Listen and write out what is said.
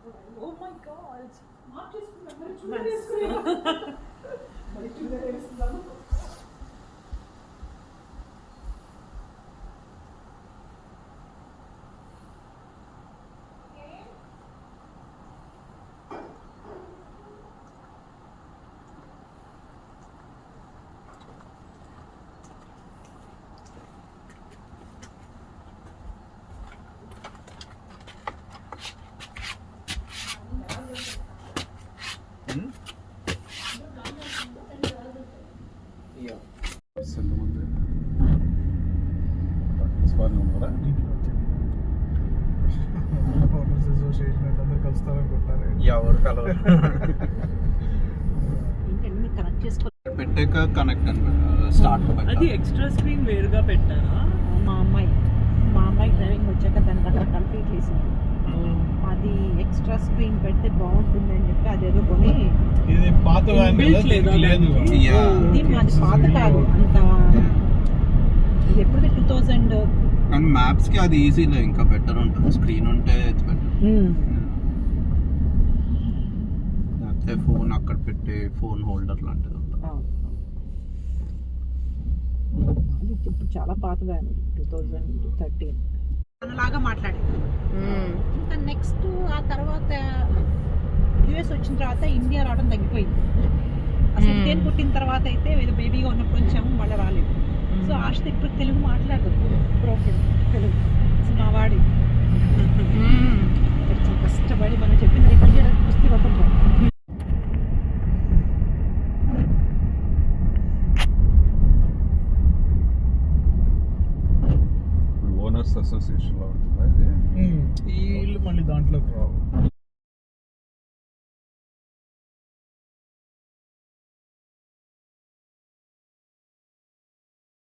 Oh my God మార్చేసుకున్నా మరి చూడేసుకున్నా మరి చూడేసుకున్నాను. ఎవరు కలవరు పెట్టాక కనెక్ట్ అనమాట స్టార్ట్. అది ఎక్స్ట్రా స్క్రీన్ వేరుగా పెట్టారా? మా అమ్మాయి డ్రైవింగ్ వచ్చాక దాని దగ్గర కంప్లీట్ చేసింది. అది ఎక్స్ట్రా స్క్రీన్ పెడితే బాగుంటుంది అని చెప్పి అదేదో కొని ఇది పాత ఇది మాది పాత కాదు అంత. ఇది ఎప్పుడు 2000 అండ్ మ్యాప్స్ కి అది ఈజీలో ఇంకా బెటర్ ఉంటుంది. స్క్రీన్ ఉంటే లేకపోతే ఫోన్ అక్కడ పెట్టే ఫోన్ హోల్డర్ లాంటిది ఉంటుంది. అది ఇప్పుడు చాలా పాత వ్యాన్ 2013 అలాగా మాట్లాడేది. ఇంకా నెక్స్ట్ ఆ తర్వాత యుఎస్ వచ్చిన తర్వాత ఇండియా రావడం తగ్గిపోయింది. అసలు నేను పుట్టిన తర్వాత అయితే ఏదో బేబీగా ఉన్నప్పుడు వచ్చాము, మళ్ళీ రాలేదు. సో ఆశ ఇప్పుడు తెలుగు మాట్లాడదు, బ్రోకెన్ తెలుగు. మా వాడి